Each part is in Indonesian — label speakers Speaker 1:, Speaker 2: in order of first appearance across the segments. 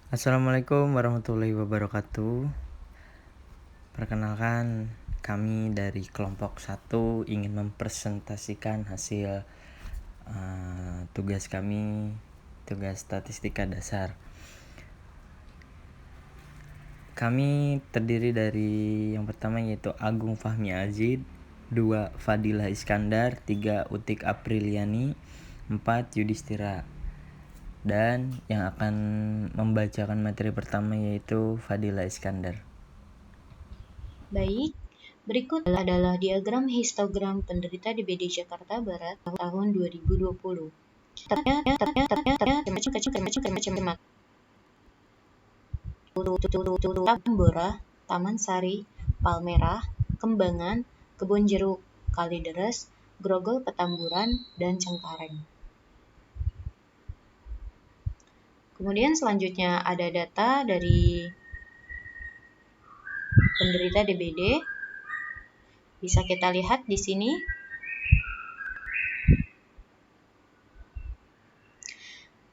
Speaker 1: Assalamualaikum warahmatullahi wabarakatuh. Perkenalkan, kami dari kelompok 1 ingin mempresentasikan hasil tugas kami, tugas statistika dasar. Kami terdiri dari yang pertama yaitu Agung Fahmi Azid, 2 Fadilah Iskandar, 3 Utik Apriliani, 4 Yudhistira. Dan yang akan membacakan materi pertama yaitu Fadilah Iskandar.
Speaker 2: Baik, berikut adalah diagram histogram penderita DBD Jakarta Barat tahun 2020. Tambora, Taman Sari, Palmerah, Kembangan, Kebon Jeruk, Kalideres, Grogol Petamburan, dan Cengkareng. Kemudian selanjutnya ada data dari penderita DBD. Bisa kita lihat di sini.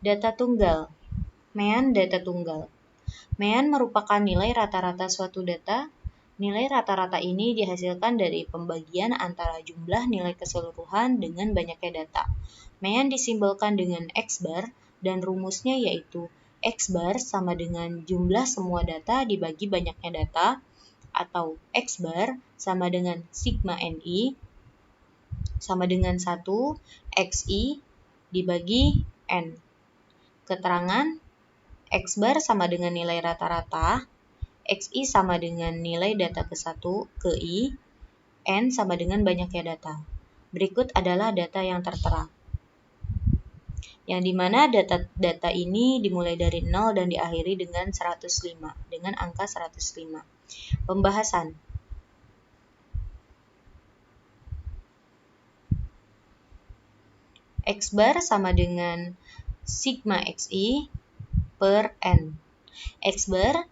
Speaker 2: Data tunggal. Mean data tunggal. Mean merupakan nilai rata-rata suatu data. Nilai rata-rata ini dihasilkan dari pembagian antara jumlah nilai keseluruhan dengan banyaknya data. Mean disimbolkan dengan X bar dan rumusnya yaitu X bar sama dengan jumlah semua data dibagi banyaknya data, atau X bar sama dengan sigma NI sama dengan 1 XI dibagi N. Keterangan X bar sama dengan nilai rata-rata, XI sama dengan nilai data ke-1 ke I, N sama dengan banyaknya data. Berikut adalah data yang tertera. Yang dimana data ini dimulai dari 0 dan diakhiri dengan 105, dengan angka 105. Pembahasan. X bar sama dengan sigma XI per N. X bar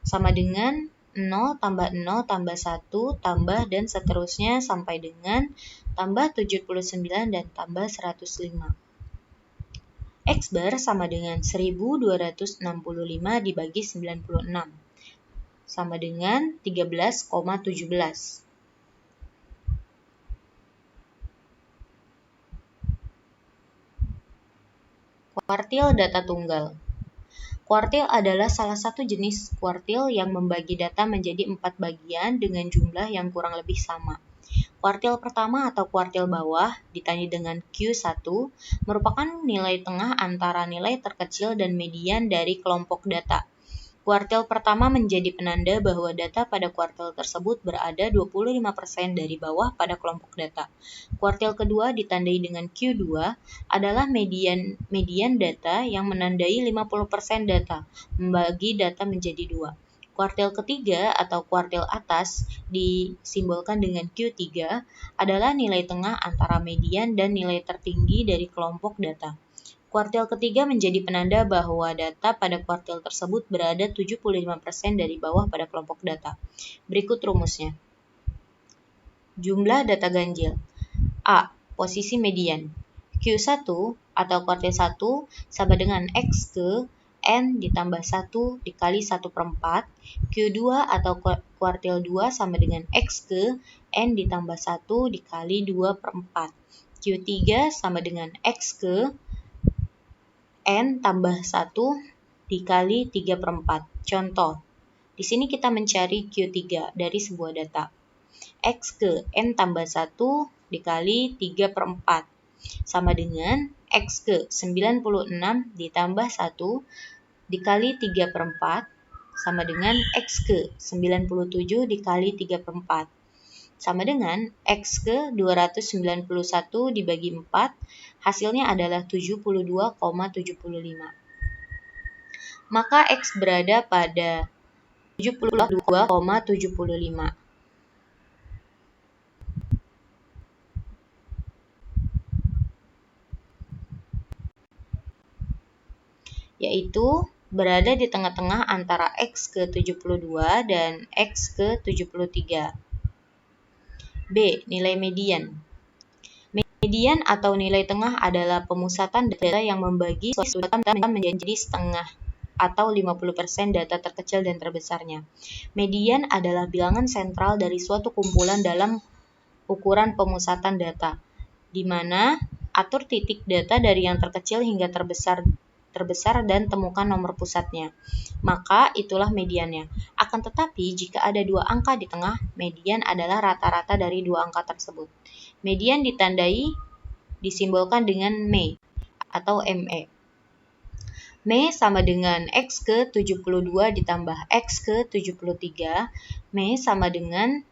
Speaker 2: sama dengan 0 tambah 0 tambah 1 tambah dan seterusnya sampai dengan tambah 79 dan tambah 105. X bar sama dengan 1265 dibagi 96 sama dengan 13,17. Kuartil data tunggal. Kuartil adalah salah satu jenis kuartil yang membagi data menjadi 4 bagian dengan jumlah yang kurang lebih sama. Kuartil pertama atau kuartil bawah, ditandai dengan Q1, merupakan nilai tengah antara nilai terkecil dan median dari kelompok data. Kuartil pertama menjadi penanda bahwa data pada kuartil tersebut berada 25% dari bawah pada kelompok data. Kuartil kedua ditandai dengan Q2 adalah median data yang menandai 50% data, membagi data menjadi 2. Kuartil ketiga atau kuartil atas disimbolkan dengan Q3 adalah nilai tengah antara median dan nilai tertinggi dari kelompok data. Kuartil ketiga menjadi penanda bahwa data pada kuartil tersebut berada 75% dari bawah pada kelompok data. Berikut rumusnya. Jumlah data ganjil. A. Posisi median. Q1 atau kuartil 1 sama dengan X ke N ditambah 1 dikali 1 per 4. Q2 atau kuartil 2 sama dengan X ke N ditambah 1 dikali 2 per 4. Q3 sama dengan X ke N tambah 1 dikali 3 per 4. Contoh, di sini kita mencari Q3 dari sebuah data. X ke N tambah 1 dikali 3 per 4 sama dengan X ke 96 ditambah 1 dikali 3 per 4 sama dengan X ke 97 dikali 3 per 4 sama dengan X ke 291 dibagi 4, hasilnya adalah 72,75. Maka X berada pada 72,75. Yaitu berada di tengah-tengah antara X ke 72 dan X ke 73. B. Nilai median. Median atau nilai tengah adalah pemusatan data yang membagi suatu data menjadi setengah atau 50% data terkecil dan terbesarnya. Median adalah bilangan sentral dari suatu kumpulan dalam ukuran pemusatan data, di mana atur titik data dari yang terkecil hingga terbesar dan temukan nomor pusatnya. Maka itulah mediannya. Akan tetapi, jika ada dua angka di tengah, median adalah rata-rata dari dua angka tersebut. Median disimbolkan dengan ME atau ME. ME sama dengan X ke 72 ditambah X ke 73. ME sama dengan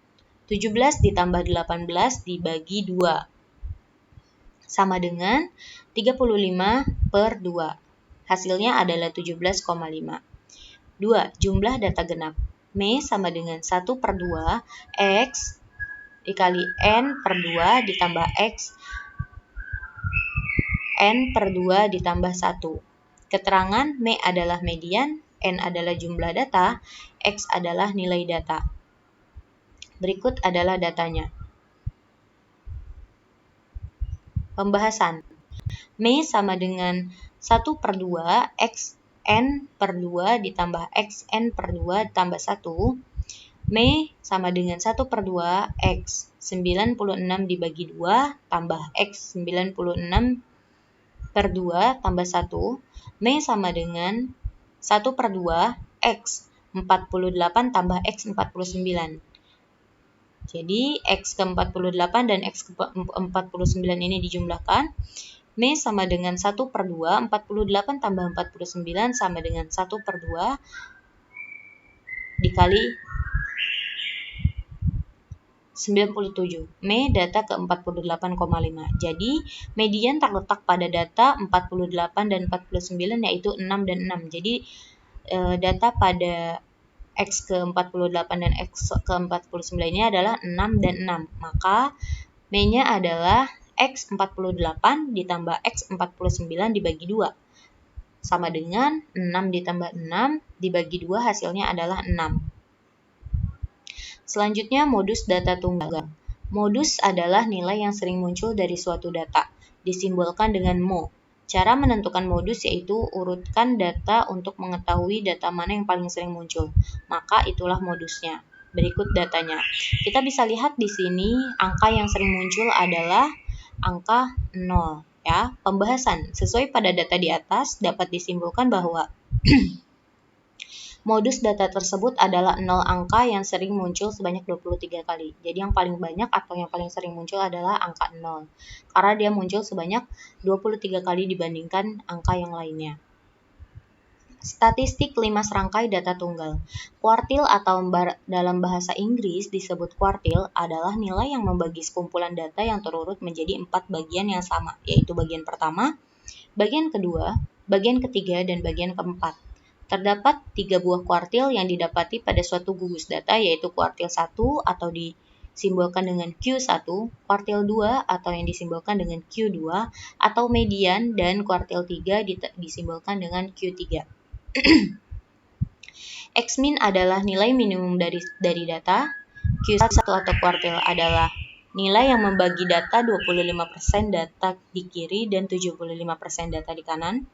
Speaker 2: 17 ditambah 18 dibagi 2. Sama dengan 35 per 2. Hasilnya adalah 17,5. 2. Jumlah data genap. ME sama dengan 1 per 2 X dikali N per 2 ditambah X N per 2 ditambah 1. Keterangan ME adalah median, N adalah jumlah data, X adalah nilai data. Berikut adalah datanya. Pembahasan. ME sama dengan 1 per 2 X N per 2 ditambah X N per 2 tambah 1. ME sama dengan 1 per 2 X 96 dibagi 2 tambah X 96 per 2 tambah 1. ME sama dengan 1 per 2 X 48 tambah X 49. Jadi X ke 48 dan X ke 49 ini dijumlahkan. ME sama dengan 1 per 2, 48 tambah 49 sama dengan 1 per 2 dikali 97. ME data ke 48,5. Jadi, median terletak pada data 48 dan 49 yaitu 6 dan 6. Jadi, data pada X ke 48 dan X ke 49 ini adalah 6 dan 6. Maka, ME-nya adalah X 48 ditambah X 49 dibagi 2. Sama dengan 6 ditambah 6 dibagi 2 hasilnya adalah 6. Selanjutnya, modus data tunggal. Modus adalah nilai yang sering muncul dari suatu data, disimbolkan dengan mo. Cara menentukan modus yaitu urutkan data untuk mengetahui data mana yang paling sering muncul. Maka itulah modusnya. Berikut datanya. Kita bisa lihat di sini angka yang sering muncul adalah angka 0. Ya. Pembahasan. Sesuai pada data di atas dapat disimpulkan bahwa modus data tersebut adalah 0 angka yang sering muncul sebanyak 23 kali. Jadi yang paling banyak atau yang paling sering muncul adalah angka 0. Karena dia muncul sebanyak 23 kali dibandingkan angka yang lainnya. Statistik 5 serangkai data tunggal. Kuartil atau dalam bahasa Inggris disebut kuartil adalah nilai yang membagi sekumpulan data yang terurut menjadi 4 bagian yang sama, yaitu bagian pertama, bagian kedua, bagian ketiga, dan bagian keempat. Terdapat 3 buah kuartil yang didapati pada suatu gugus data, yaitu kuartil 1 atau disimbolkan dengan Q1, kuartil 2 atau yang disimbolkan dengan Q2, atau median, dan kuartil 3 disimbolkan dengan Q3. X-min adalah nilai minimum dari data, Q1 atau kuartil adalah nilai yang membagi data 25% data di kiri dan 75% data di kanan.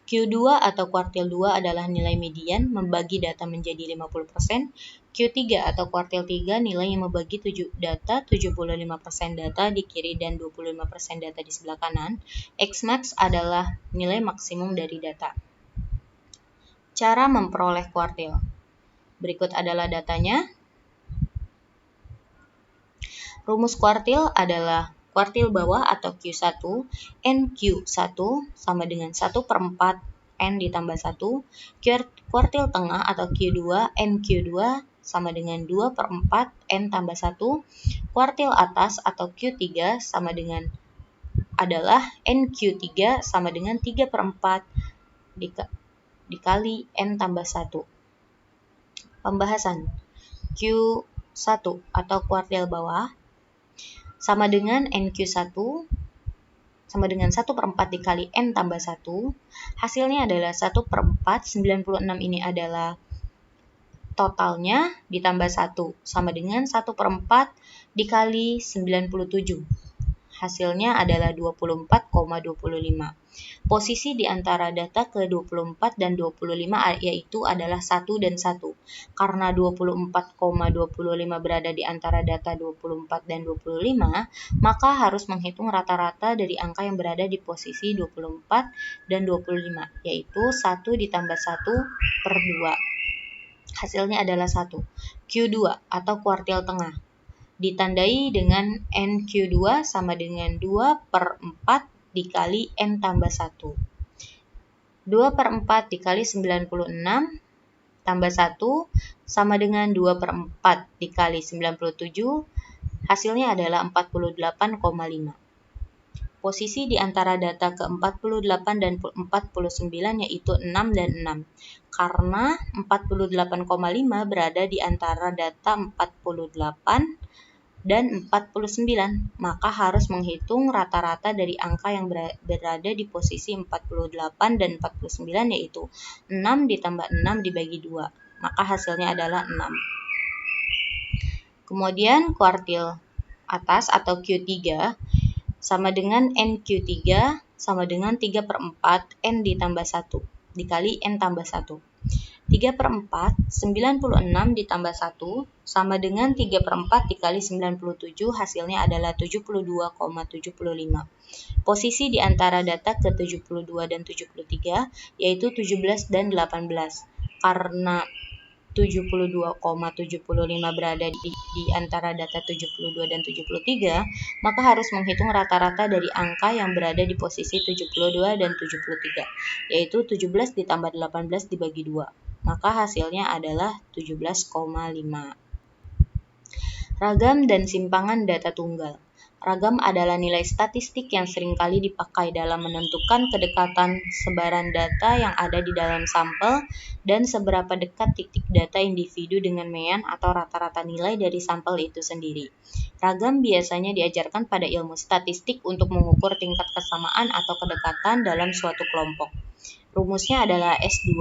Speaker 2: Q2 atau kuartil 2 adalah nilai median membagi data menjadi 50%. Q3 atau kuartil 3 nilai yang membagi data 75% data di kiri dan 25% data di sebelah kanan. Xmax adalah nilai maksimum dari data. Cara memperoleh kuartil. Berikut adalah datanya. Rumus kuartil adalah kuartil bawah atau Q1, NQ1 sama dengan 1 per 4 N ditambah 1. Kuartil tengah atau Q2, NQ2 sama dengan 2 per 4 N tambah 1. Kuartil atas atau Q3 sama dengan adalah NQ3 sama dengan 3 per 4 dikali N tambah 1. Pembahasan. Q1 atau kuartil bawah sama dengan NQ1 sama dengan 1 per 4 dikali N tambah 1. Hasilnya adalah 1 per 4, 96 ini adalah totalnya ditambah 1 sama dengan 1 per 4 dikali 97. Hasilnya adalah 24,25. Posisi di antara data ke-24 dan 25 yaitu adalah 1 dan 1. Karena 24,25 berada di antara data 24 dan 25, maka harus menghitung rata-rata dari angka yang berada di posisi 24 dan 25, yaitu 1 ditambah 1 per 2. Hasilnya adalah 1. Q2 atau kuartil tengah ditandai dengan NQ2 sama dengan 2 per 4 dikali N tambah 1. 2 per 4 dikali 96 tambah 1 sama dengan 2 per 4 dikali 97, hasilnya adalah 48,5. Posisi di antara data ke-48 dan 49 yaitu 6 dan 6. Karena 48,5 berada di antara data 48 dan 49, maka harus menghitung rata-rata dari angka yang berada di posisi 48 dan 49 yaitu 6 ditambah 6 dibagi 2, maka hasilnya adalah 6. Kemudian kuartil atas atau Q3 sama dengan NQ3 sama dengan 3 per 4 N ditambah 1 dikali N tambah 1. 3 per 4, 96 ditambah 1, sama dengan 3 per 4 dikali 97, hasilnya adalah 72,75. Posisi di antara data ke-72 dan 73, yaitu 17 dan 18. Karena 72,75 berada di antara data 72 dan 73, maka harus menghitung rata-rata dari angka yang berada di posisi 72 dan 73, yaitu 17 ditambah 18 dibagi 2. Maka hasilnya adalah 17,5. Ragam dan simpangan data tunggal. Ragam adalah nilai statistik yang seringkali dipakai dalam menentukan kedekatan sebaran data yang ada di dalam sampel dan seberapa dekat titik data individu dengan mean atau rata-rata nilai dari sampel itu sendiri. Ragam biasanya diajarkan pada ilmu statistik untuk mengukur tingkat kesamaan atau kedekatan dalam suatu kelompok. Rumusnya adalah S2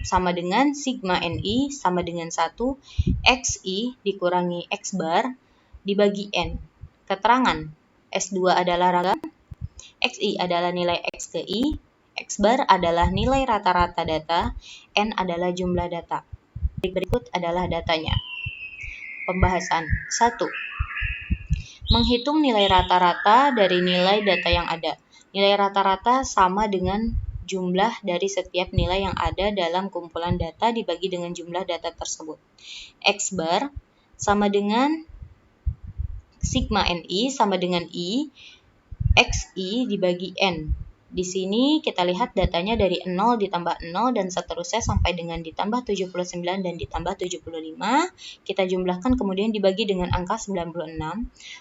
Speaker 2: sama dengan sigma NI sama dengan 1 XI dikurangi X bar dibagi N. Keterangan, S2 adalah ragam, XI adalah nilai X ke I, X bar adalah nilai rata-rata data, N adalah jumlah data. Berikut adalah datanya. Pembahasan 1. Menghitung nilai rata-rata dari nilai data yang ada. Nilai rata-rata sama dengan jumlah dari setiap nilai yang ada dalam kumpulan data dibagi dengan jumlah data tersebut. X bar sama dengan sigma NI sama dengan I, XI dibagi N. Di sini kita lihat datanya dari 0 ditambah 0 dan seterusnya sampai dengan ditambah 79 dan ditambah 75. Kita jumlahkan kemudian dibagi dengan angka 96.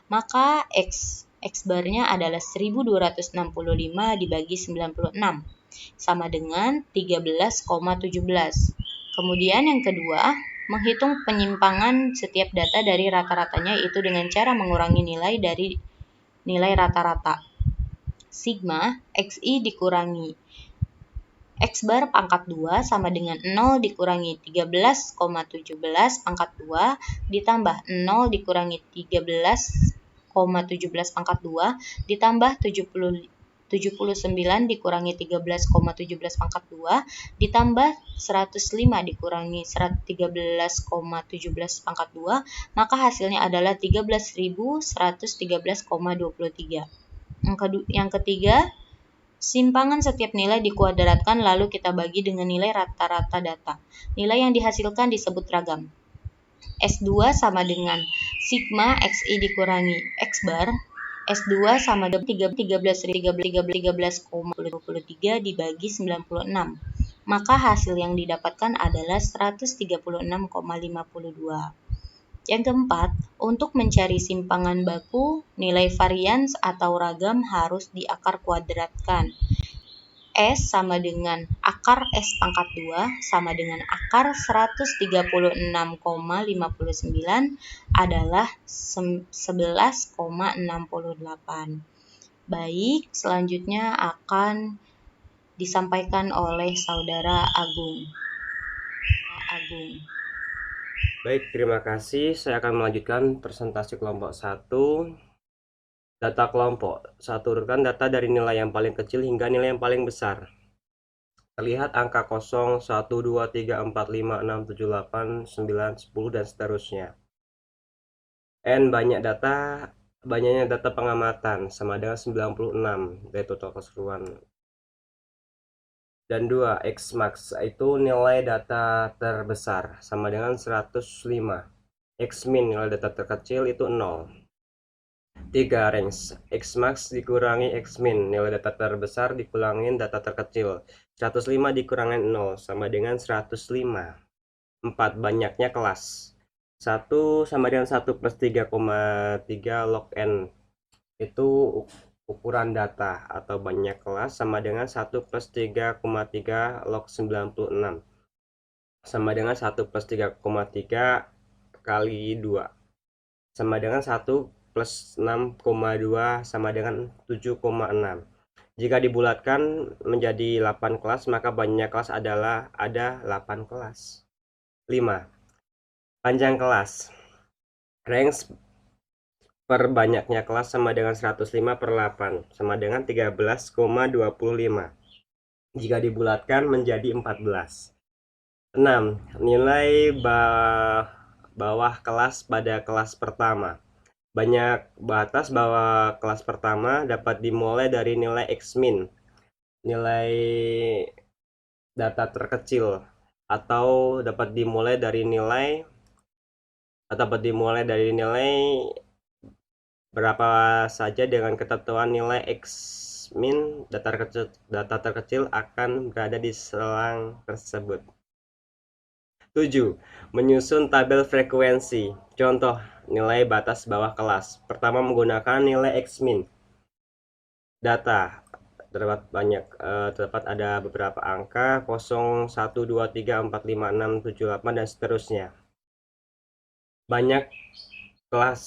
Speaker 2: Maka X barnya adalah 1265 dibagi 96 sama dengan 13,17. Kemudian yang kedua, menghitung penyimpangan setiap data dari rata-ratanya yaitu dengan cara mengurangi nilai dari nilai rata-rata. Sigma XI dikurangi X bar pangkat 2 sama dengan 0 dikurangi 13,17 pangkat 2 ditambah 0 dikurangi 13,17 pangkat 2 ditambah 79 dikurangi 13,17 pangkat 2 ditambah 105 dikurangi 13,17 pangkat 2, maka hasilnya adalah 13.113,23. Yang ketiga, simpangan setiap nilai dikuadratkan lalu kita bagi dengan nilai rata-rata data. Nilai yang dihasilkan disebut ragam. S2 sama dengan sigma XI dikurangi X bar. S2 sama dengan 13.013,23 dibagi 96. Maka hasil yang didapatkan adalah 136,52. Yang keempat, untuk mencari simpangan baku, nilai varians atau ragam harus diakar kuadratkan. S sama dengan akar S pangkat 2 sama dengan akar 136,59 adalah 11,68. Baik, selanjutnya akan disampaikan oleh Saudara Agung.
Speaker 3: Baik, terima kasih. Saya akan melanjutkan presentasi kelompok 1. Data kelompok. Satu urutan data dari nilai yang paling kecil hingga nilai yang paling besar. Terlihat angka 0, 1, 2, 3, 4, 5, 6, 7, 8, 9, 10, dan seterusnya. N banyaknya data pengamatan sama dengan 96 dari total keseluruhan. Dan 2, X max itu nilai data terbesar sama dengan 105. X min nilai data terkecil itu 0. 3, range X max dikurangi X min nilai data terbesar dikurangin data terkecil. 105 dikurangin 0 sama dengan 105. 4, banyaknya kelas. 1 sama dengan 1 plus 3,3 log n itu ukuran data atau banyak kelas sama dengan 1 plus 3,3 log 96 sama dengan 1 plus 3,3 kali 2 sama dengan 1 plus 6,2 sama dengan 7,6. Jika dibulatkan menjadi 8 kelas, maka banyak kelas adalah ada 8 kelas. 5. Panjang kelas. Range per banyaknya kelas sama dengan 105 per 8 sama dengan 13,25. Jika dibulatkan menjadi 14. 6. Nilai bawah kelas pada kelas pertama. Banyak batas bawah kelas pertama dapat dimulai dari nilai X min, nilai data terkecil, atau dapat dimulai dari nilai berapa saja dengan ketentuan nilai X min data terkecil akan berada di selang tersebut. 7. Menyusun tabel frekuensi. Contoh nilai batas bawah kelas. Pertama menggunakan nilai X min. Data terdapat ada beberapa angka 0, 1, 2, 3, 4, 5, 6, 7, 8 dan seterusnya. Banyak kelas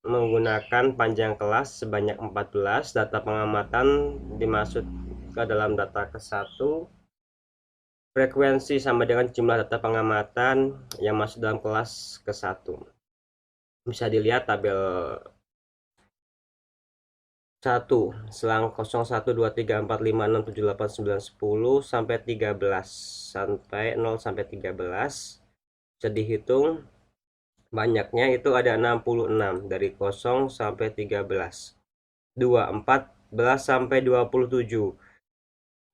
Speaker 3: menggunakan panjang kelas sebanyak 14. Data pengamatan dimasuk ke dalam data ke-1. Frekuensi sama dengan jumlah data pengamatan yang masuk dalam kelas ke-1. Bisa dilihat tabel 1 selang 0, 1, 2, 3, 4, 5, 6, 7, 8, 9, 10 sampai 13 sampai 0 sampai 13 bisa dihitung banyaknya itu ada 66 dari 0 sampai 13. 2, 14 sampai 27.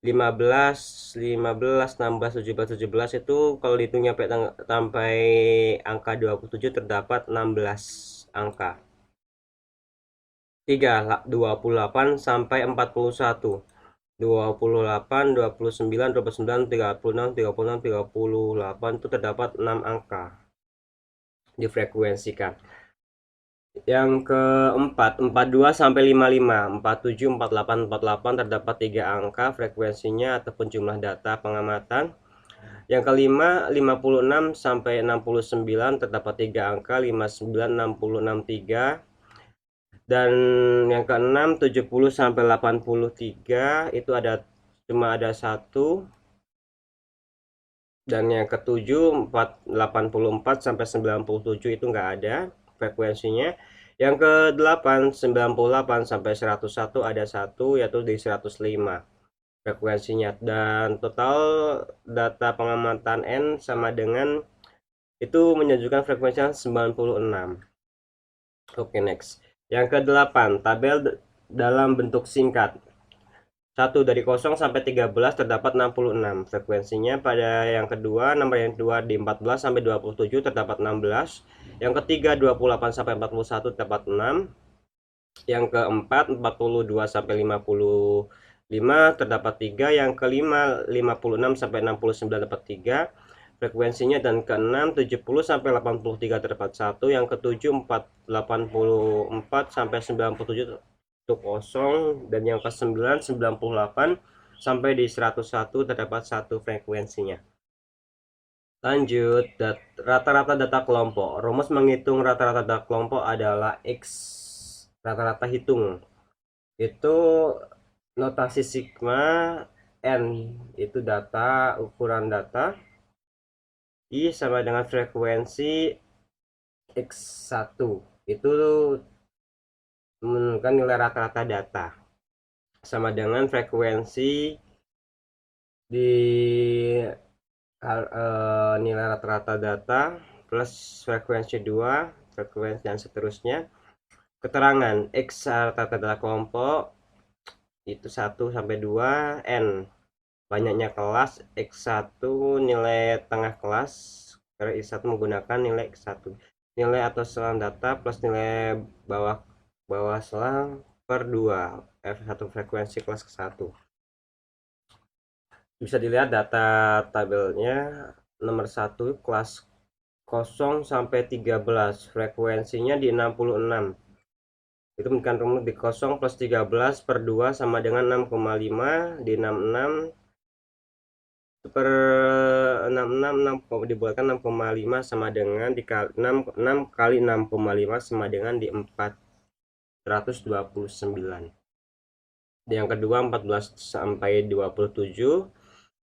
Speaker 3: 15, 15, 16, 17, 17 itu kalau dihitungnya sampai angka 27 terdapat 16 angka. 3, 28 sampai 41. 28, 29, 29, 36, 36, 38 itu terdapat 6 angka difrekuensikan. Yang keempat, 42 sampai 55, 47, 48, 48 terdapat 3 angka frekuensinya ataupun jumlah data pengamatan. Yang kelima, 56 sampai 69 terdapat 3 angka, 59, 60, 63. Dan yang keenam, 70 sampai 83 itu cuma ada 1. Dan yang ketujuh, 84 sampai 97 itu enggak ada frekuensinya. Yang ke-8 98 sampai 101 ada 1 yaitu di 105 frekuensinya, dan total data pengamatan N sama dengan itu menunjukkan frekuensinya 96. Oke, next. Yang ke-8 tabel dalam bentuk singkat. 1 dari 0 sampai 13 terdapat 66 frekuensinya. Pada yang kedua, nomor yang kedua di 14 sampai 27 terdapat 16. Yang ketiga 28 sampai 41 terdapat 6. Yang keempat 42 sampai 55 terdapat 3. Yang kelima 56 sampai 69 terdapat 3 frekuensinya, dan keenam 70 sampai 83 terdapat 1. Yang ketujuh 84 sampai 97 itu kosong, dan yang ke-9 98 sampai di 101 terdapat 1 frekuensinya. Lanjut, rata-rata data kelompok. Rumus menghitung rata-rata data kelompok adalah X rata-rata hitung. Itu notasi sigma, N itu data, ukuran data, I sama dengan frekuensi X1 itu menentukan nilai rata-rata data sama dengan frekuensi di nilai rata-rata data plus frekuensi 2, frekuensi dan seterusnya. Keterangan X rata-rata data kelompok itu 1 sampai 2, N banyaknya kelas, X1 nilai tengah kelas, karena X1 menggunakan nilai X1, nilai atau selang data plus nilai bawah selang per 2, F1 frekuensi kelas ke-1. Bisa dilihat data tabelnya. Nomor 1 kelas 0 sampai 13, frekuensinya di 66. Itu menunjukkan rumus di 0 plus 13 per 2 sama dengan 6,5, di 66 per 66 dibuatkan 6,5 sama dengan dikali 6 kali 6,5 sama dengan di 429. Yang kedua 14 sampai 27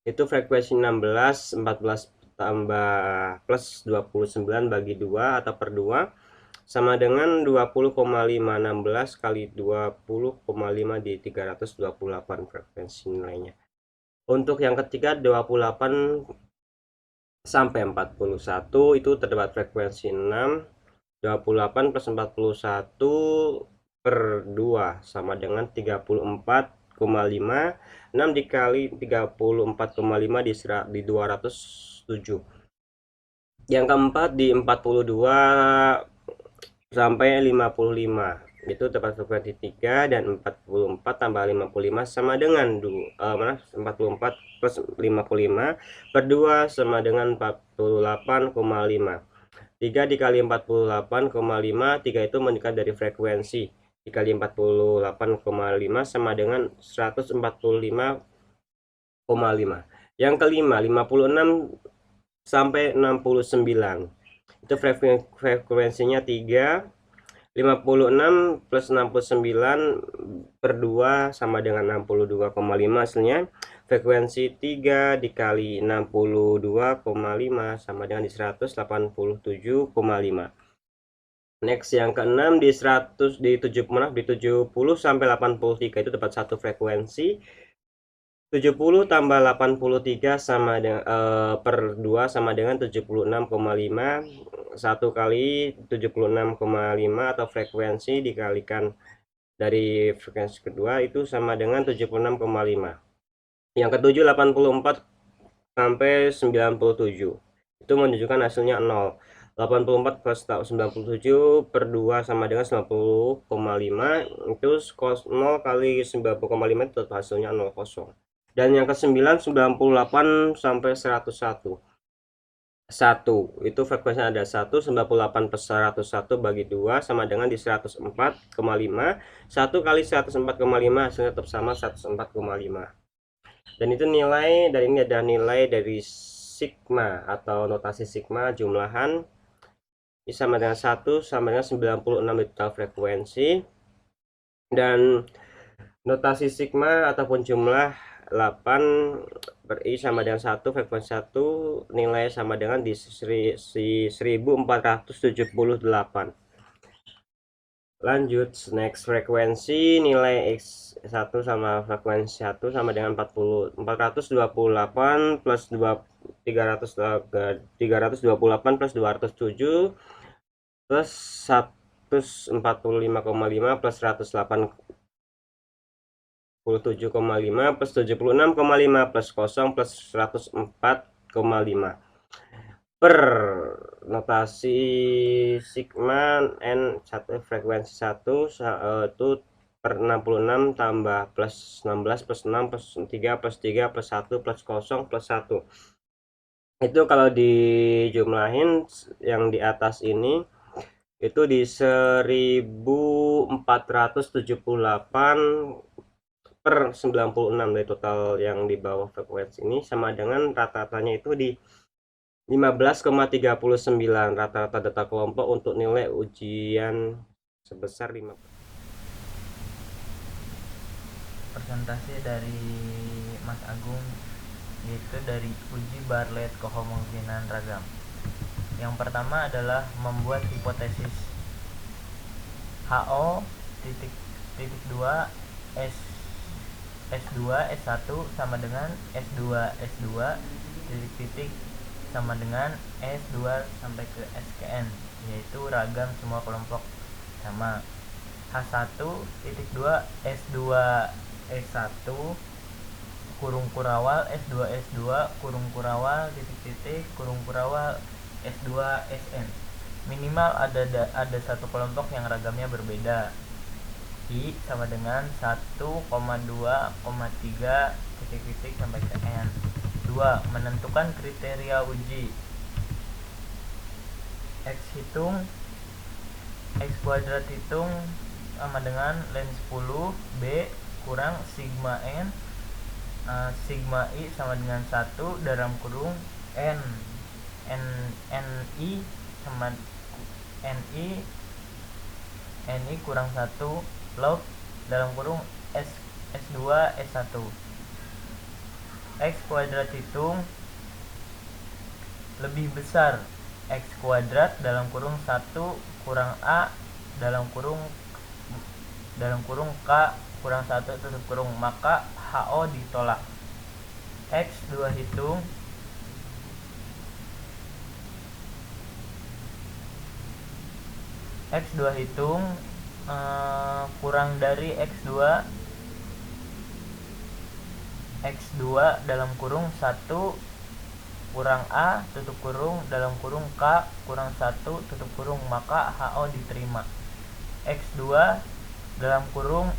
Speaker 3: itu frekuensi 16, 14 tambah plus 29 bagi 2 atau per 2 sama dengan 20,5, 16 kali 20,5 di 328 frekuensi nilainya. Untuk yang ketiga 28 sampai 41 itu terdapat frekuensi 6, 28 plus 41 per 2 sama dengan 34,5, 6 dikali 34,5 di 207. Yang keempat di 42 sampai 55 itu tepat frekuensi 3, dan 44 tambah 55 sama dengan 44 plus 55 per 2 sama dengan 48,5. 3 dikali 48,5, 3 itu meningkat dari frekuensi, dikali 48,5 sama dengan 145,5. Yang kelima 56 sampai 69 itu frekuensinya 3, 56 plus 69 per 2 sama dengan 62,5, hasilnya frekuensi 3 dikali 62,5 sama dengan di 187,5. Next yang keenam di 100 di 70 sampai 83 itu dapat satu frekuensi. 70 tambah 83 sama dengan per 2 sama dengan 76,5. 1 kali 76,5 atau frekuensi dikalikan dari frekuensi kedua itu sama dengan 76,5. Yang ketujuh 84 sampai 97 itu menunjukkan hasilnya 0. 84 plus 97 per 2 sama dengan 90,5, itu 0 kali 90,5 itu hasilnya 0,0. Dan yang ke-9 98 sampai 101. 1 itu frekuensinya ada 1, 98 plus 101 bagi 2 sama dengan di 104,5. 1 kali 104,5 hasilnya tetap sama 104,5. Dan itu nilai dari ini ada nilai dari sigma atau notasi sigma jumlahan ini sama dengan 1 sama dengan 96 di total frekuensi, dan notasi sigma ataupun jumlah 8 per I sama dengan 1, frekuensi 1 nilai sama dengan di 1478. Lanjut, next frekuensi nilai X1 sama frekuensi 1 sama dengan 428 plus 328 plus 207 plus 145,5 plus 187,5 plus 76,5 plus 0 plus 104,5 per notasi sigma N1 frekuensi 1 itu per 66 tambah plus 16 plus 6 plus 3 plus 3 plus 1 plus 0 plus 1. Itu kalau dijumlahin yang di atas ini itu di 1478 per 96 dari total yang di bawah frekuensi ini sama dengan rata-ratanya itu di 15,39 rata-rata data kelompok untuk nilai ujian sebesar 5%.
Speaker 1: Persentase dari Mas Agung yaitu dari uji Bartlett kehomogenen ragam. Yang pertama adalah membuat hipotesis HO titik 2 S2 S1 sama dengan S2 S2 titik sama dengan S2 sampai ke SKN, yaitu ragam semua kelompok sama. H1 titik 2 S2 S1 kurung kurawal S2 S2 kurung kurawal titik kurung kurawal S2 SN. Minimal ada satu kelompok yang ragamnya berbeda. I sama dengan 1,2,3 titik sampai ke N. 2. Menentukan kriteria uji. X hitung X kuadrat hitung sama dengan ln 10 B kurang sigma N sigma I sama dengan 1 dalam kurung N NI sama NI kurang 1 log dalam kurung S2 S1. X kuadrat hitung lebih besar X kuadrat dalam kurung 1 kurang A dalam kurung K kurang 1 tutup kurung, maka HO ditolak. X2 hitung kurang dari X2 dalam kurung 1 kurang A tutup kurung dalam kurung K kurang 1 tutup kurung, maka HO diterima. X2 dalam kurung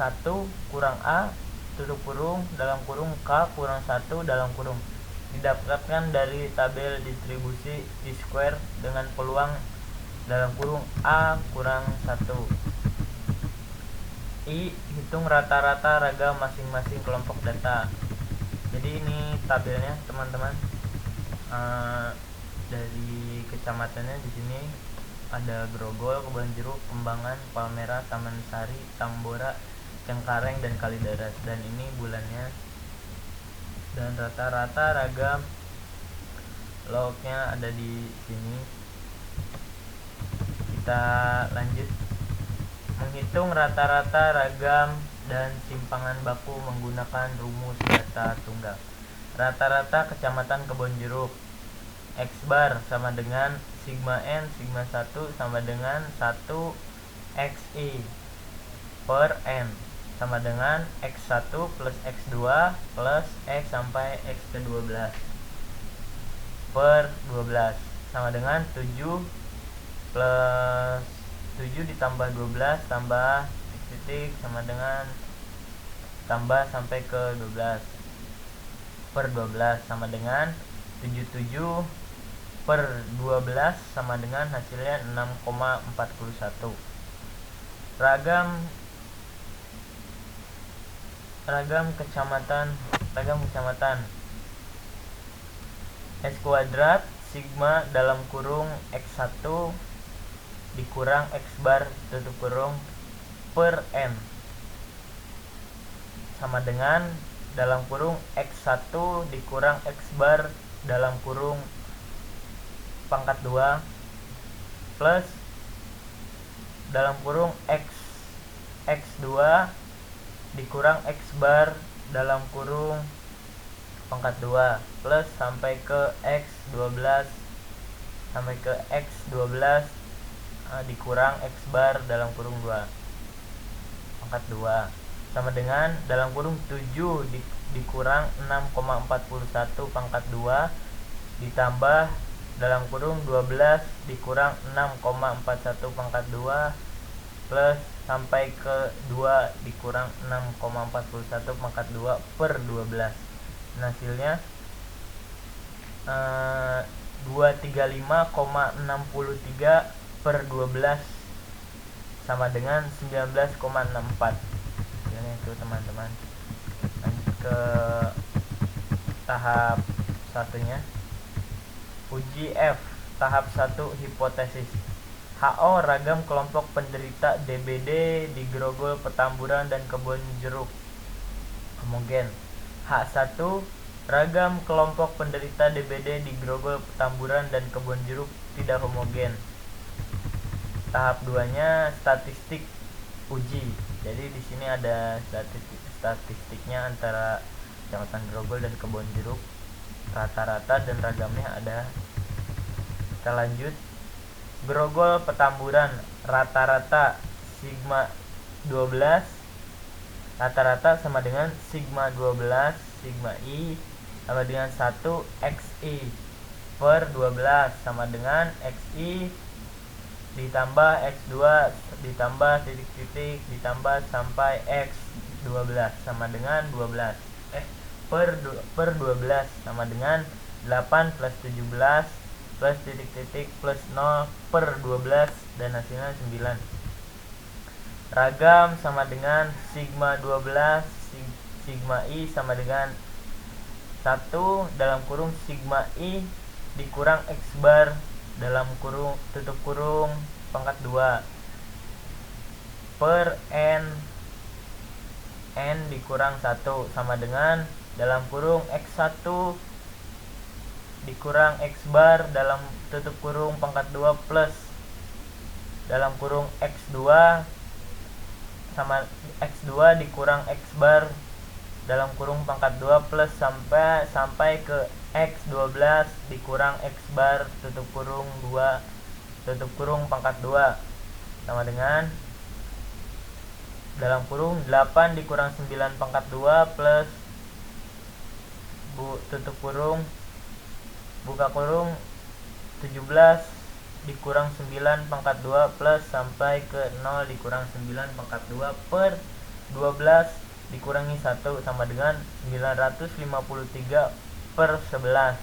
Speaker 1: 1 kurang A tutup kurung dalam kurung K kurang 1 dalam kurung didapatkan dari tabel distribusi D-square dengan peluang dalam kurung A kurang 1. I hitung rata-rata ragam masing-masing kelompok data. Jadi ini tabelnya teman-teman. Dari kecamatannya di sini ada Grogol, Kebonjeruk, Kembangan, Palmerah, Taman Sari, Tambora, Cengkareng, dan Kalideres, dan ini bulannya. Dan rata-rata ragam lognya ada di sini. Kita lanjut. Menghitung rata-rata ragam dan simpangan baku menggunakan rumus data tunggal. Rata-rata kecamatan Kebonjeruk. X bar sama dengan sigma N sigma 1 sama dengan 1 XI per N sama dengan X1 plus X2 plus X sampai X ke 12 per 12 sama dengan 7 plus 7 ditambah 12 tambah titik sama dengan tambah sampai ke 12 per 12 sama dengan 77 per 12 sama dengan hasilnya 6,41. Ragam kecamatan S kuadrat sigma dalam kurung X1 dikurang X bar tutup kurung per N sama dengan dalam kurung X1 dikurang X bar dalam kurung pangkat 2 plus dalam kurung X2 dikurang X bar dalam kurung pangkat 2 plus sampai ke X12 dikurang X bar dalam kurung 2 pangkat 2 sama dengan dalam kurung 7 dikurang 6,41 pangkat 2 ditambah dalam kurung 12 dikurang 6,41 pangkat 2 plus sampai ke 2 dikurang 6,41 pangkat 2 per 12. Nah, hasilnya 235,63 per 12 sama dengan 19,64. Hasilnya itu teman-teman. Lanjut ke tahap satunya. Uji F tahap 1 hipotesis. HO ragam kelompok penderita DBD di Grogol, Petamburan, dan Kebonjeruk homogen. H1 ragam kelompok penderita DBD di Grogol, Petamburan, dan Kebonjeruk tidak homogen. Tahap 2-nya statistik uji. Jadi di sini ada statistiknya antara Kecamatan Grogol dan Kebonjeruk, rata-rata dan ragamnya ada. Kita lanjut. Grogol Petamburan, rata-rata sigma 12, rata-rata sama dengan sigma 12, sigma I sama dengan 1 XI per 12 sama dengan XI ditambah X2 ditambah titik-titik ditambah sampai X12 sama dengan 12 per 12 sama dengan 8 plus 17 plus titik-titik plus 0 per 12 dan hasilnya 9. Ragam sama dengan sigma 12 sigma I sama dengan 1 dalam kurung sigma I dikurang X bar dalam kurung tutup kurung pangkat 2 per n dikurang 1 sama dengan dalam kurung X1 dikurang X bar dalam tutup kurung pangkat 2 plus dalam kurung X2 sama X2 dikurang X bar dalam kurung pangkat 2 plus sampai ke X12 dikurang X bar tutup kurung 2 tutup kurung pangkat 2 sama dengan dalam kurung 8 dikurang 9 pangkat 2 plus tutup kurung buka kurung 17 dikurang 9 pangkat 2 plus sampai ke 0 dikurang 9 pangkat 2 per 12 dikurangi 1 sama dengan 953 per 11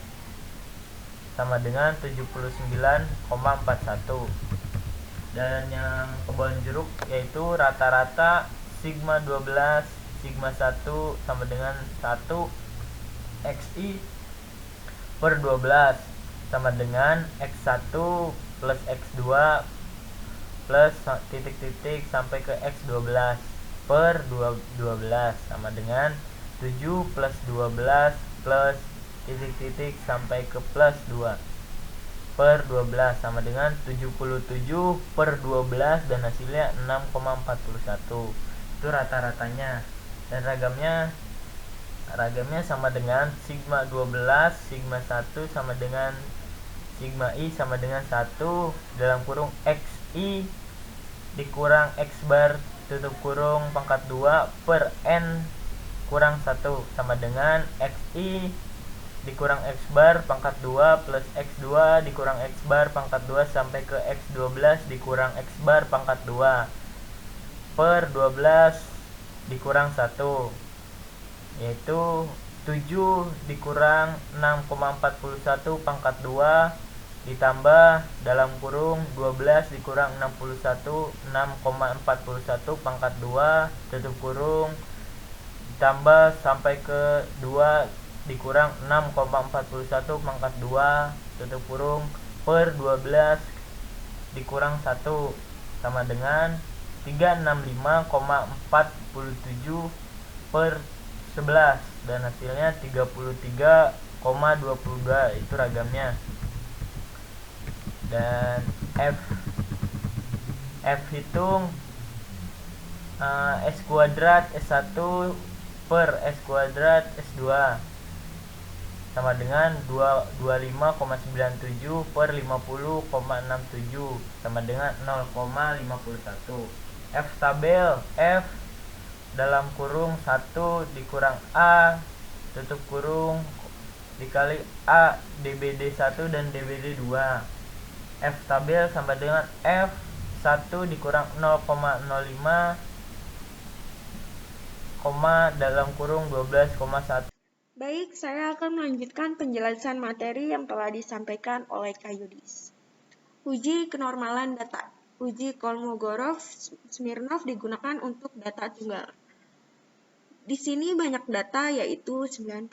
Speaker 1: sama dengan 79,41. Dan yang Kebonjeruk yaitu rata-rata sigma 12 sigma 1 sama dengan 1 XI per 12 sama dengan X1 plus X2 plus titik-titik sampai ke X12 per 12 sama dengan 7 plus 12 plus titik-titik sampai ke plus 2 per 12 sama dengan 77 per 12 dan hasilnya 6,41. Itu rata-ratanya. Dan ragamnya sama dengan sigma 12 sigma 1 sama dengan sigma I sama dengan 1 dalam kurung XI dikurang X bar tutup kurung pangkat 2 per N kurang 1 sama dengan XI dikurang X bar pangkat 2 plus X2 dikurang X bar pangkat 2 sampai ke X12 dikurang X bar pangkat 2 per 12 dikurang 1 yaitu 7 dikurang 6,41 pangkat 2 ditambah dalam kurung 12 dikurang 61 6,41 pangkat 2 tutup kurung ditambah sampai ke 2 dikurang 6,41 pangkat 2 tutup kurung per 12 dikurang 1 sama dengan 365,47 per 11 dan hasilnya 33,22. Itu ragamnya. Dan F hitung S kuadrat S1 per S kuadrat S2 sama dengan 25,97 per 50,67 sama dengan 0,51. F tabel F dalam kurung 1 dikurang A tutup kurung dikali A DBD 1 dan DBD 2. F tabel sama dengan F 1 dikurang 0,05 dalam kurung 12,1.
Speaker 4: Baik, saya akan melanjutkan penjelasan materi yang telah disampaikan oleh Kak Yudis. Uji kenormalan data. Uji Kolmogorov-Smirnov digunakan untuk data tunggal. Di sini banyak data yaitu 96.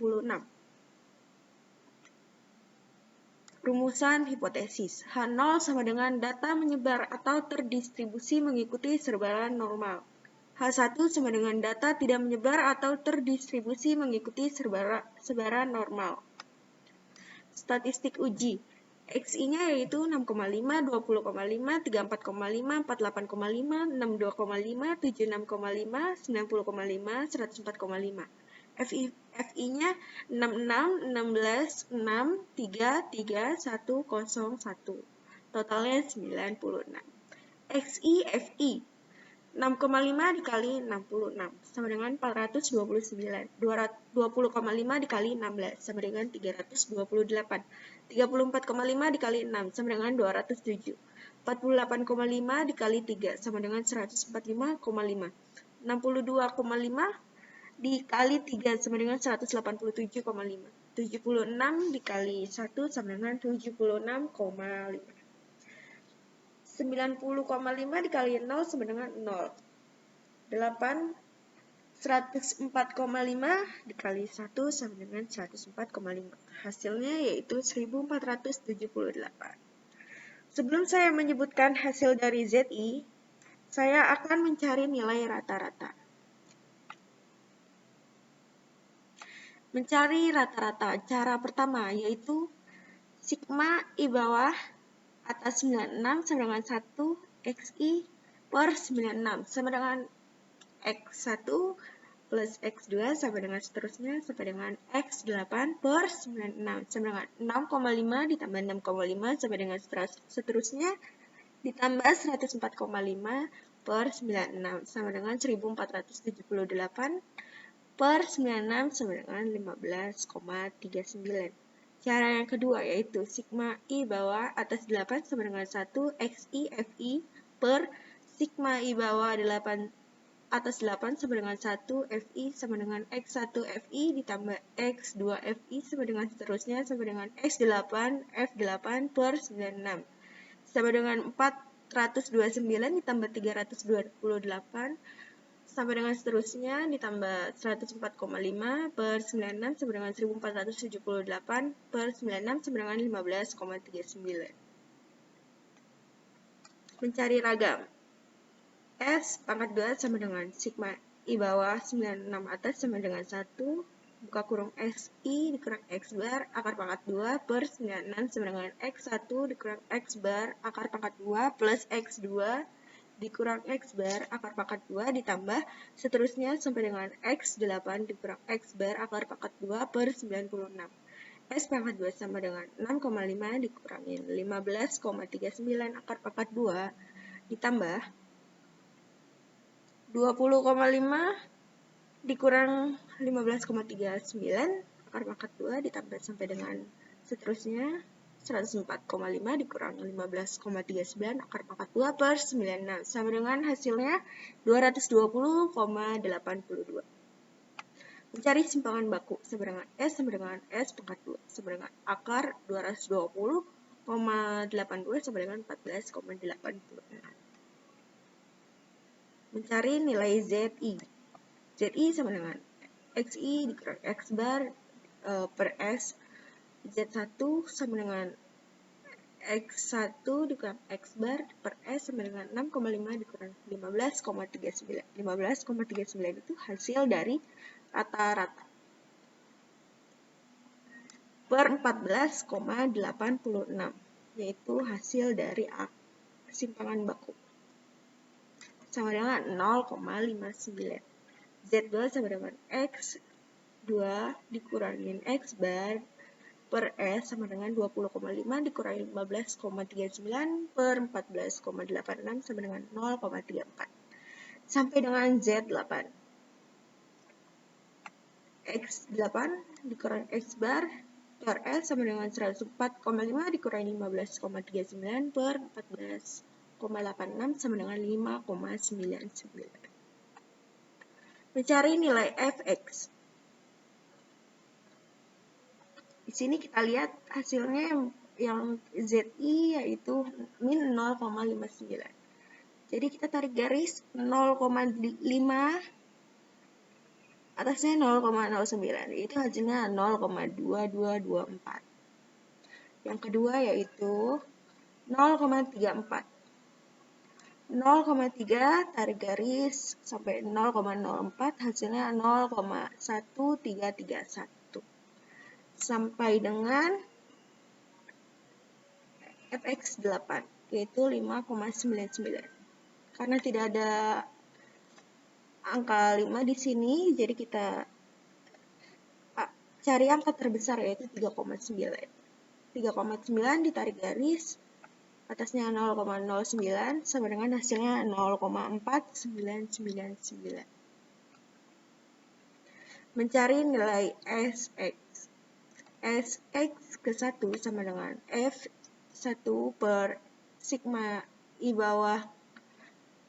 Speaker 4: Rumusan hipotesis. H0 sama dengan data menyebar atau terdistribusi mengikuti sebaran normal. H1 sama dengan data tidak menyebar atau terdistribusi mengikuti sebaran normal. Statistik uji. XI-nya yaitu 6,5, 20,5, 34,5, 48,5, 62,5, 76,5, 90,5, 104,5. FI-nya 66, 16, 6, 3, 3, 1, 0, 1. Totalnya 96. XI FI 6,5 dikali 66 sama dengan 429. 20,5 dikali 16 sama dengan 328. 34,5 dikali 6 sama dengan 207. 48,5 dikali 3 sama dengan 145,5. 62,5 dikali 3 sama dengan 187,5. 76 dikali 1 sama dengan 76,5. 90,5 dikali 0 sama dengan 0. 104,5 dikali 1 sama dengan 104,5. Hasilnya yaitu 1478. Sebelum saya menyebutkan hasil dari ZI, saya akan mencari nilai rata-rata. Mencari rata-rata, cara pertama yaitu sigma I bawah atas 96 sama dengan 1 XI per 96 sama dengan X1 plus X2 sama dengan seterusnya sampai dengan X8 per 96 sama dengan 6,5 ditambah 6,5 sampai dengan seterusnya ditambah 104,5 per 96 sama dengan 1478 per 96 sama dengan 15,39. Cara yang kedua yaitu sigma I bawah atas 8 sama dengan 1 XI FI per sigma I bawah 8 atas 8 sama dengan 1 FI sama dengan X1 FI ditambah X2 FI sama dengan seterusnya sama dengan X8 F8 per 96 sama dengan 429 ditambah 328 sampai dengan seterusnya ditambah 104,5 per 96 sama dengan 1478 per 96 sama dengan 15,39. Mencari ragam. S pangkat 2 sama dengan sigma I bawah 96 atas sama dengan 1 buka kurung XI dikurang X bar akar pangkat 2 per 96 sama dengan X1 dikurang X bar akar pangkat 2 plus X2 dikurang X bar akar pangkat 2 ditambah seterusnya sampai dengan X8 dikurang X bar akar pangkat 2 per 96. S pangkat 2 sama dengan 6,5 dikurangi 15,39 akar pangkat 2 ditambah 20,5 dikurang 15,39 akar pangkat 2 ditambah sampai dengan seterusnya 104,5 dikurang 15,39 akar pangkat 2 per 96 sama dengan hasilnya 220,82. Mencari simpangan baku sama dengan S pangkat 2 sama dengan akar 220,82 sama dengan 14,86. Mencari nilai ZI. ZI sama dengan XI dikurang X bar per S. Z1 sama dengan X1 dikurang X bar per S sama dengan 6,5 dikurang 15,39. 15,39 itu hasil dari rata-rata. Per 14,86 yaitu hasil dari simpangan baku. Sama dengan 0,59. Z2 sama dengan X2 dikurangin X bar per S sama dengan 20,5 dikurangi 15,39 per 14,86 sama dengan 0,34. Sampai dengan Z8. X8 dikurang X bar per S sama dengan 104,5 dikurangi 15,39 per 14,86 sama dengan 5,99. Mencari nilai Fx. Di sini kita lihat hasilnya yang ZI yaitu min 0,59. Jadi kita tarik garis 0,5 atasnya 0,09. Itu hasilnya 0,2224. Yang kedua yaitu 0,34. 0,3 tarik garis sampai 0,04 hasilnya 0,1331 sampai dengan fx8, yaitu 5,99. Karena tidak ada angka 5 di sini, jadi kita cari angka terbesar, yaitu 3,9. 3,9 ditarik garis, atasnya 0,09 sama dengan hasilnya 0,4999. Mencari nilai Sx. Sx ke 1 sama dengan F1 per sigma I bawah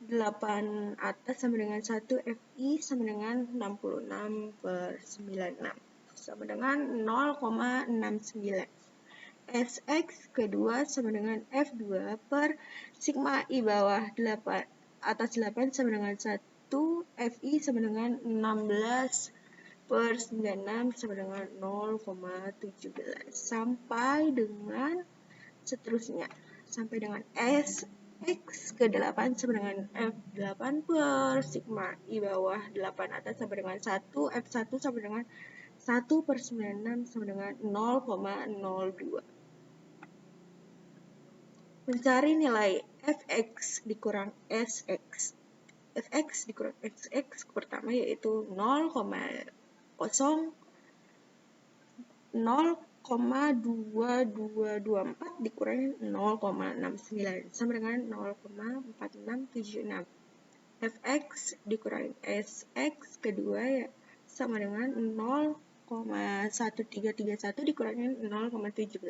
Speaker 4: 8 atas sama dengan 1, Fi sama dengan 66 per 96 sama dengan 0,69. Sx kedua sama dengan F2 per sigma I bawah 8 atas 8 sama dengan 1, Fi sama dengan 16 per 96 sama dengan 0,17 sampai dengan seterusnya, sampai dengan Sx ke 8 sama dengan F8 per sigma I bawah 8 atas sama dengan 1, F1 sama dengan 1 per 96 sama dengan 0,02. Mencari nilai Fx dikurang Sx. Fx dikurang Sx pertama yaitu 0,2224 dikurangi 0,69 sama dengan 0,4676. Fx dikurangi Sx kedua ya sama dengan 0,1331 dikurangi 0,17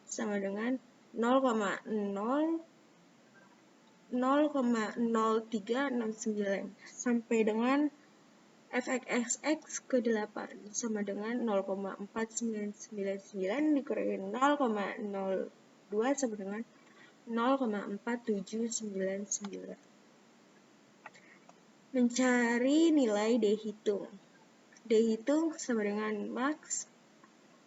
Speaker 4: sama dengan 0,0369 sampai dengan Fxx ke 8 sama dengan 0,4999 dikurangi 0,02 sama dengan 0,4799. Mencari nilai D hitung. D hitung sama dengan max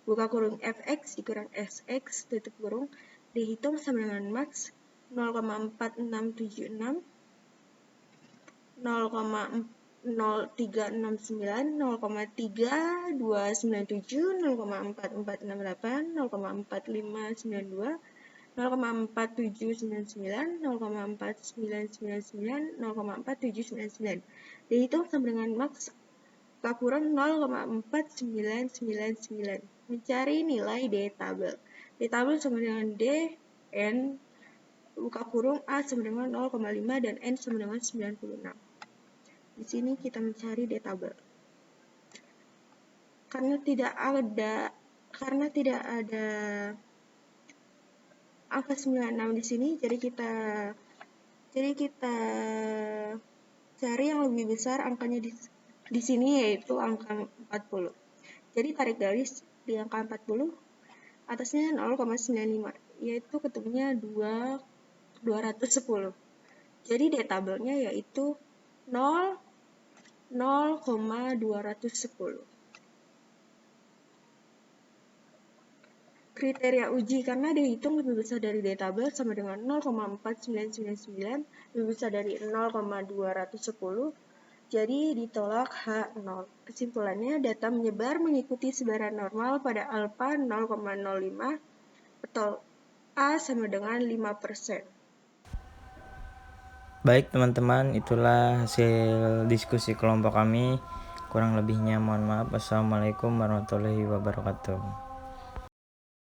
Speaker 4: buka kurung Fx dikurang Sx tutup kurung D hitung sama dengan max 0,4676 0,0369 0,3297 0,4468 0,4592 0,4799 0,4999 0,4799 dihitung sama dengan max buka kurung 0,4999. Mencari nilai D tabel. D tabel sama dengan D N buka kurung A sama dengan 0,5 dan N sama dengan 96. Di sini kita mencari D tabel. Karena tidak ada angka 96 di sini, jadi kita cari yang lebih besar angkanya di sini, yaitu angka 40. Jadi tarik garis di angka 40, atasnya 0,95, yaitu ketemunya 210. Jadi D tabelnya yaitu 0,210. Kriteria uji karena dihitung lebih besar dari D tabel sama dengan 0,4999 lebih besar dari 0,210, jadi ditolak H0. Kesimpulannya, data menyebar mengikuti sebaran normal pada alfa 0,05 atau A sama dengan 5%.
Speaker 1: Baik teman-teman, itulah hasil diskusi kelompok kami. Kurang lebihnya mohon maaf. Wassalamualaikum warahmatullahi wabarakatuh.